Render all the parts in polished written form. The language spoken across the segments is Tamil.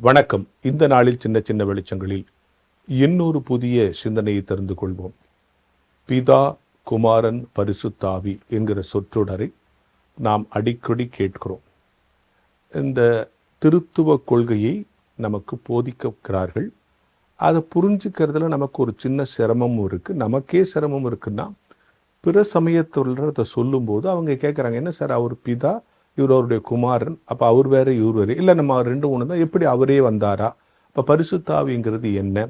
வணக்கம். இந்த நாளில் சின்ன சின்ன வெளிச்சங்களில் இன்னொரு புதிய சிந்தனையை தெரிந்து கொள்வோம். பிதா, குமாரன், பரிசுத்தாவி என்கிற சொற்றொடரை நாம் அடிக்கடி கேட்கிறோம். இந்த திருத்துவ கொள்கையை நமக்கு போதிக்கிறார்கள். அதை புரிஞ்சுக்கிறதுல நமக்கு ஒரு சின்ன சிரமமும் இருக்குது. நமக்கே சிரமம் இருக்குன்னா பிற சமயத்தில் அதை சொல்லும்போது அவங்க கேட்குறாங்க, என்ன சார் அவர் பிதா, இவர் அவருடைய குமாரன், அப்போ அவர் வேறு இவர் வேறு, இல்லை நம்ம ரெண்டு ஒன்று தான், எப்படி அவரே வந்தாரா, இப்போ பரிசுத்தாவிங்கிறது என்ன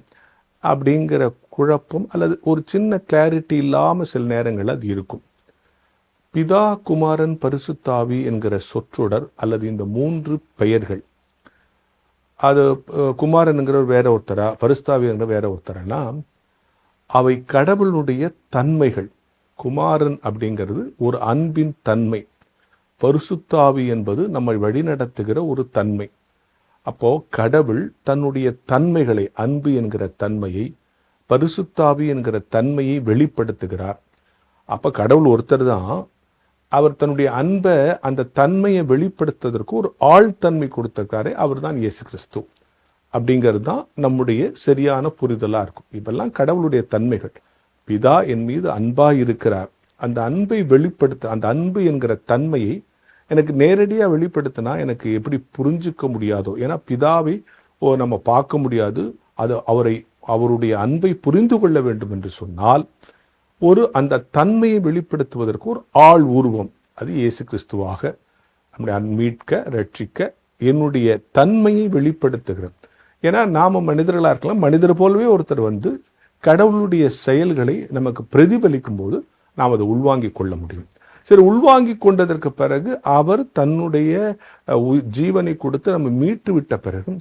அப்படிங்கிற குழப்பம் அல்லது ஒரு சின்ன கிளாரிட்டி இல்லாமல் சில நேரங்கள் அது இருக்கும். பிதா, குமாரன், பரிசுத்தாவி என்கிற சொற்றொடர் அல்லது இந்த மூன்று பெயர்கள், அது குமாரனுங்கிறவர் வேற ஒருத்தரா, பரிசுத்தாவிங்கிற வேற ஒருத்தரனா, அவை கடவுளுடைய தன்மைகள். குமாரன் அப்படிங்கிறது ஒரு அன்பின் தன்மை, பரிசுத்தாவி என்பது நம்மை வழிநடத்துகிற ஒரு தன்மை. அப்போ கடவுள் தன்னுடைய தன்மைகளை, அன்பு என்கிற தன்மையை, பரிசுத்தாவி என்கிற தன்மையை வெளிப்படுத்துகிறார். அப்போ கடவுள் ஒருத்தர் தான். அவர் தன்னுடைய அன்பை, அந்த தன்மையை வெளிப்படுத்துவதற்கு ஒரு ஆழ்தன்மை கொடுத்திருக்காரு. அவர் தான் இயேசு கிறிஸ்து. அப்படிங்கிறது தான் நம்முடைய சரியான புரிதலாக இருக்கும். இப்பெல்லாம் கடவுளுடைய தன்மைகள். பிதா என் மீது அன்பாக இருக்கிறார், அந்த அன்பை வெளிப்படுத்த, அந்த அன்பு என்கிற தன்மையை எனக்கு நேரடியாக வெளிப்படுத்தினா எனக்கு எப்படி புரிஞ்சிக்க முடியாதோ, ஏன்னா பிதாவை நம்ம பார்க்க முடியாது. அது அவருடைய அன்பை புரிந்து கொள்ள வேண்டும் என்று சொன்னால் அந்த தன்மையை வெளிப்படுத்துவதற்கு ஒரு ஆள் உருவம், அது இயேசு கிறிஸ்துவாக நம்முடைய மீட்க, ரட்சிக்க, என்னுடைய தன்மையை வெளிப்படுத்துகிறது. ஏன்னா நாம் மனிதர்களாக இருக்கலாம், மனிதர் போலவே ஒருத்தர் வந்து கடவுளுடைய செயல்களை நமக்கு பிரதிபலிக்கும் போது நாம் அதை உள்வாங்கி கொள்ள முடியும். சரி, உள்வாங்கி கொண்டதற்கு பிறகு அவர் தன்னுடைய ஜீவனை கொடுத்து நம்ம மீட்டு விட்ட பிறகு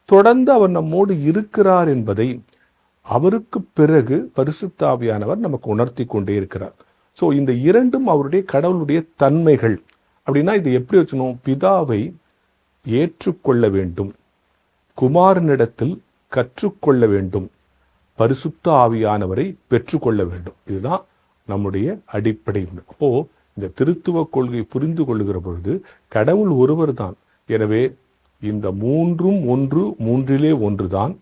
தொடர்ந்து அவர் நம்மோடு இருக்கிறார் என்பதை அவருக்கு பிறகு பரிசுத்தாவியானவர் நமக்கு உணர்த்தி கொண்டே இருக்கிறார். ஸோ இந்த இரண்டும் அவருடைய கடவுளுடைய தன்மைகள். அப்படின்னா இது எப்படி வச்சணும்? பிதாவை ஏற்றுக்கொள்ள வேண்டும், குமாரனிடத்தில் கற்றுக்கொள்ள வேண்டும், பரிசுத்த ஆவியானவரை பெற்றுக்கொள்ள வேண்டும். இதுதான் நம்முடைய அடிப்படை. அப்போ இந்த திருத்துவ கொள்கை புரிந்து கொள்ளுகிற பொழுது கடவுள் ஒருவர் தான். எனவே இந்த மூன்றும் ஒன்று, மூன்றிலே ஒன்றுதான்.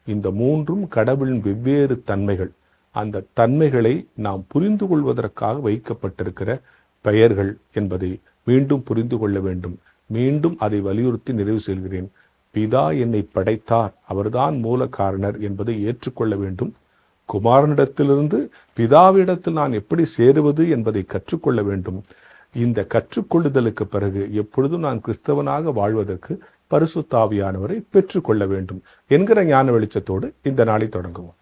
இந்த மூன்றும் கடவுளின் வெவ்வேறு தன்மைகள். அந்த தன்மைகளை நாம் புரிந்து கொள்வதற்காக வைக்கப்பட்டிருக்கிற பெயர்கள் என்பதை மீண்டும் புரிந்து கொள்ள வேண்டும். மீண்டும் அதை வலியுறுத்தி நிறைவு செய்கிறேன். பிதா என்னை படைத்தார், அவர்தான் மூல காரணர் என்பதை ஏற்றுக்கொள்ள வேண்டும். குமாரனிடத்திலிருந்து பிதாவிடத்தில் நான் எப்படி சேருவது என்பதை கற்றுக்கொள்ள வேண்டும். இந்த கற்றுக்கொள்ளுதலுக்கு பிறகு எப்பொழுதும் நான் கிறிஸ்தவனாக வாழ்வதற்கு பரிசுத்த ஆவியானவரை பெற்றுக்கொள்ள வேண்டும் என்கிற ஞான வெளிச்சத்தோடு இந்த நாளை தொடங்குவோம்.